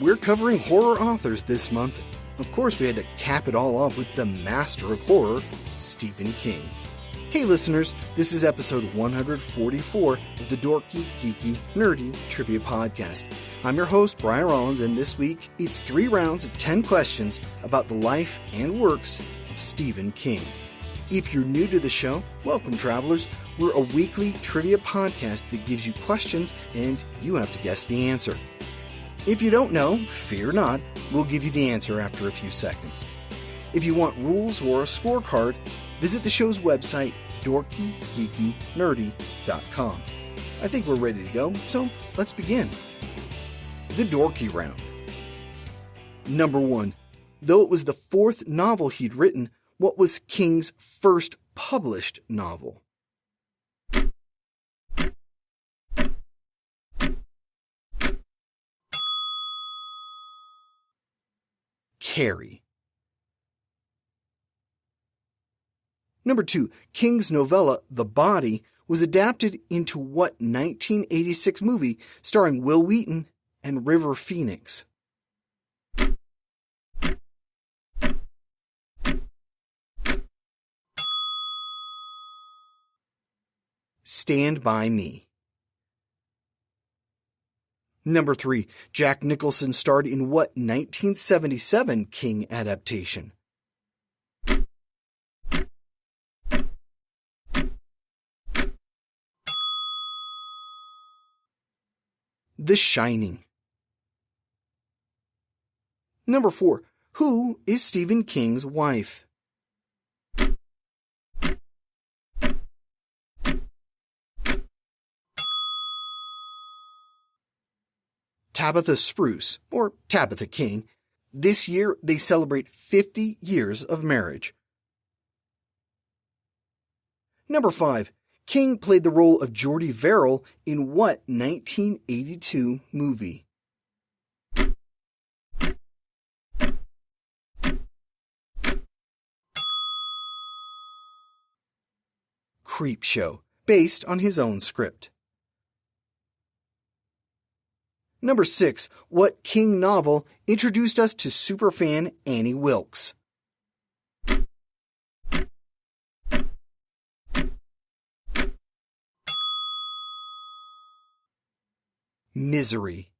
We're covering horror authors this month. Of course, we had to cap it all off with the master of horror, Stephen King. Hey listeners, this is episode 144 of the Dorky, Geeky, Nerdy Trivia Podcast. I'm your host, Brian Rollins, and this week it's 3 rounds of 10 questions about the life and works of Stephen King. If you're new to the show, welcome travelers. We're a weekly trivia podcast that gives you questions and you have to guess the answer. If you don't know, fear not, we'll give you the answer after a few seconds. If you want rules or a scorecard, visit the show's website, dorkygeekynerdy.com. I think we're ready to go, so let's begin. The Dorky Round. Number 1. Though it was the 4th novel he'd written, what was King's first published novel? Carrie. Number 2. King's novella, The Body, was adapted into what 1986 movie starring Will Wheaton and River Phoenix? Stand By Me. Number 3. Jack Nicholson starred in what 1977 King adaptation? The Shining. Number 4. Who is Stephen King's wife? Tabitha Spruce, or Tabitha King. This year, they celebrate 50 years of marriage. Number 5. King played the role of Jordy Verrill in what 1982 movie? Creepshow, based on his own script. Number 6. What King novel introduced us to superfan Annie Wilkes? Misery.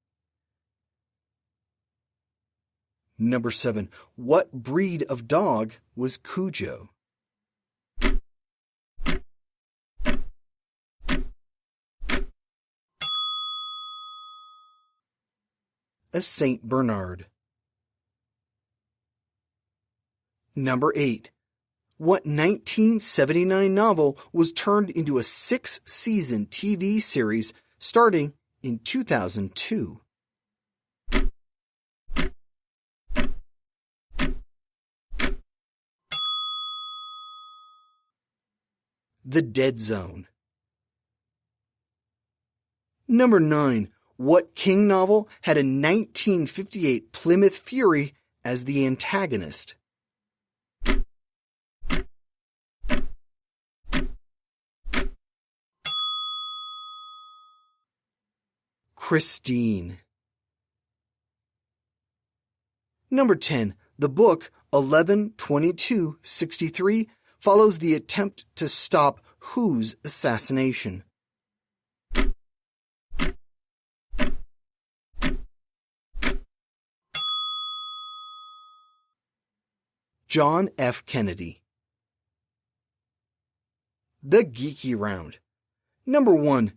Number 7. What breed of dog was Cujo? A Saint Bernard. Number 8. What 1979 novel was turned into a 6-season TV series starting in 2002? The Dead Zone. Number 9. What King novel had a 1958 Plymouth Fury as the antagonist? Christine. Number 10. The book 11/22/63 follows the attempt to stop whose assassination? John F. Kennedy. The Geeky Round. Number 1.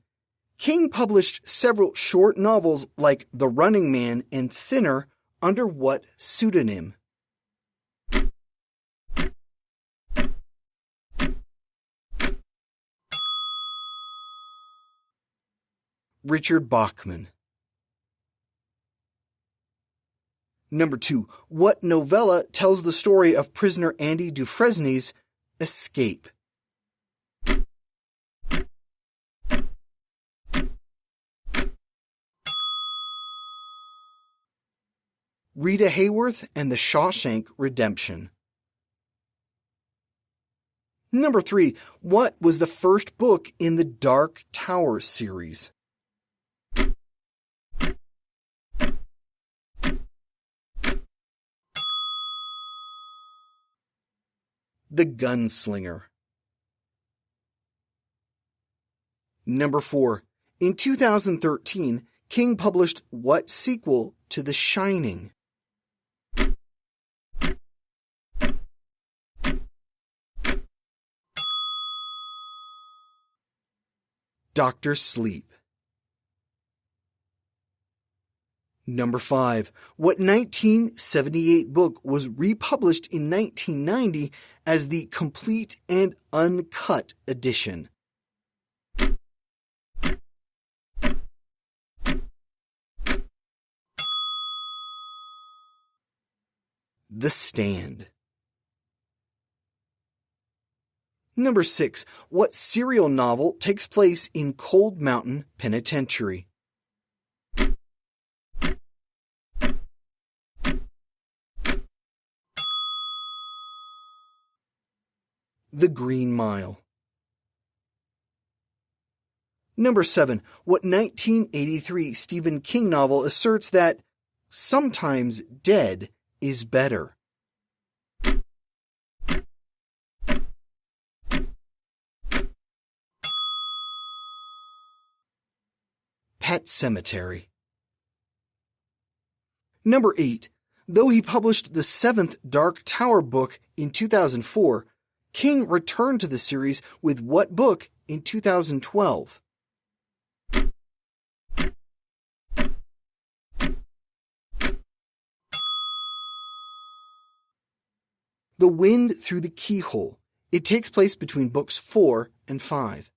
King published several short novels like The Running Man and Thinner under what pseudonym? Richard Bachman. Number 2. What novella tells the story of prisoner Andy Dufresne's escape? Rita Hayworth and the Shawshank Redemption. Number 3. What was the first book in the Dark Tower series? The Gunslinger. Number 4. In 2013, King published what sequel to The Shining? Dr. Sleep. Number 5. What 1978 book was republished in 1990 as the complete and uncut edition? The Stand. Number 6. What serial novel takes place in Cold Mountain Penitentiary? The Green Mile. Number 7. What 1983 Stephen King novel asserts that sometimes dead is better? Pet Sematary. Number 8. Though he published the 7th Dark Tower book in 2004, King returned to the series with what book in 2012? The Wind Through the Keyhole. It takes place between books 4 and 5.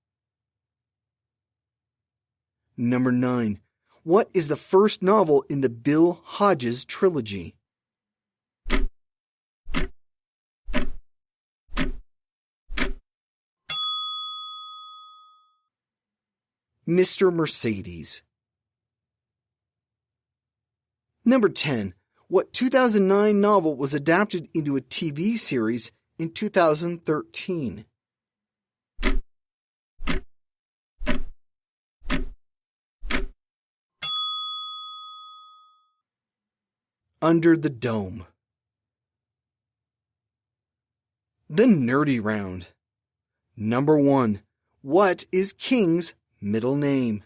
Number 9. What is the first novel in the Bill Hodges trilogy? Mr. Mercedes. Number 10. What 2009 novel was adapted into a TV series in 2013? Under the Dome. The Nerdy Round. Number 1. What is King's middle name?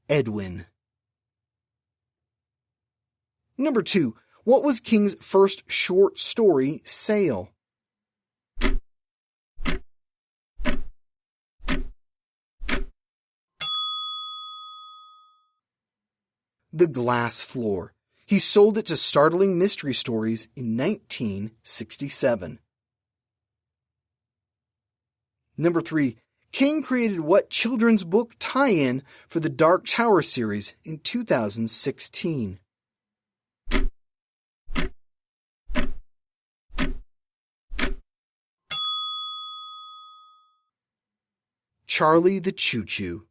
Edwin. Number 2. What was King's first short story, Sail? The Glass Floor. He sold it to Startling Mystery Stories in 1967. Number 3. King created what children's book tie-in for the Dark Tower series in 2016? Charlie the Choo-Choo.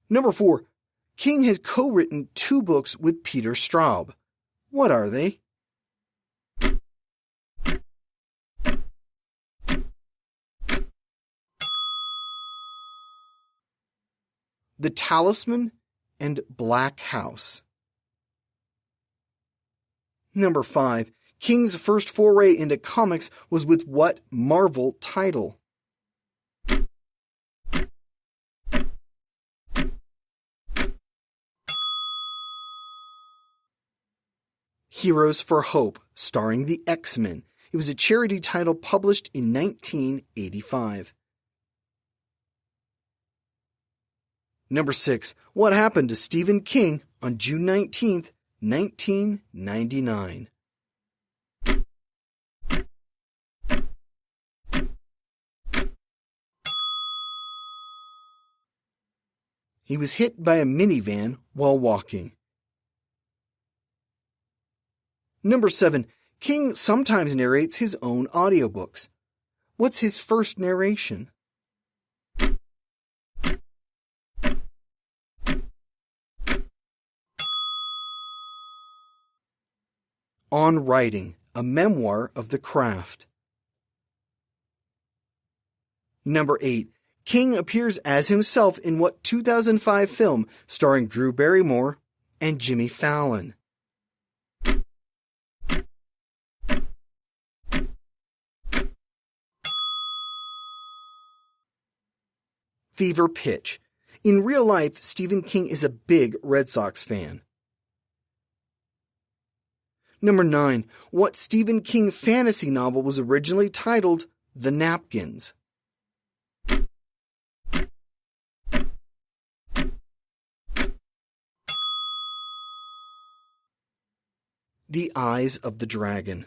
Number 4. King has co-written 2 books with Peter Straub. What are they? The Talisman and Black House. Number 5. King's first foray into comics was with what Marvel title? Heroes for Hope, starring the X-Men. It was a charity title published in 1985. Number 6. What happened to Stephen King on June 19, 1999? He was hit by a minivan while walking. Number 7. King sometimes narrates his own audiobooks. What's his first narration? On Writing, a Memoir of the Craft. Number 8. King appears as himself in what 2005 film starring Drew Barrymore and Jimmy Fallon? Fever Pitch. In real life, Stephen King is a big Red Sox fan. Number 9. What Stephen King fantasy novel was originally titled The Napkins? The Eyes of the Dragon.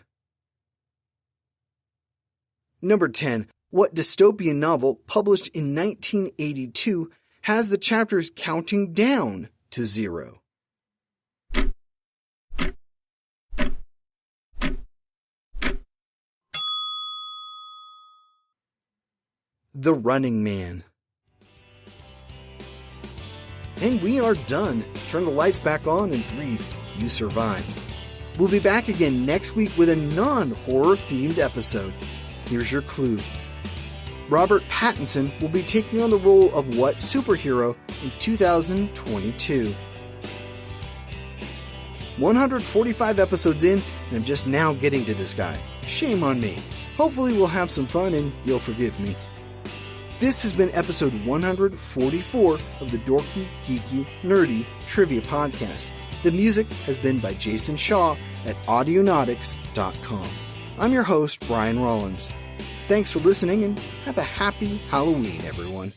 Number 10. What dystopian novel published in 1982 has the chapters counting down to 0? The Running Man. And we are done. Turn the lights back on and breathe. You survive. We'll be back again next week with a non-horror themed episode. Here's your clue. Robert Pattinson will be taking on the role of what superhero in 2022? 145 episodes in, and I'm just now getting to this guy. Shame on me. Hopefully we'll have some fun and you'll forgive me. This has been episode 144 of the Dorky, Geeky, Nerdy Trivia Podcast. The music has been by Jason Shaw at Audionautics.com. I'm your host, Brian Rollins. Thanks for listening and have a happy Halloween, everyone.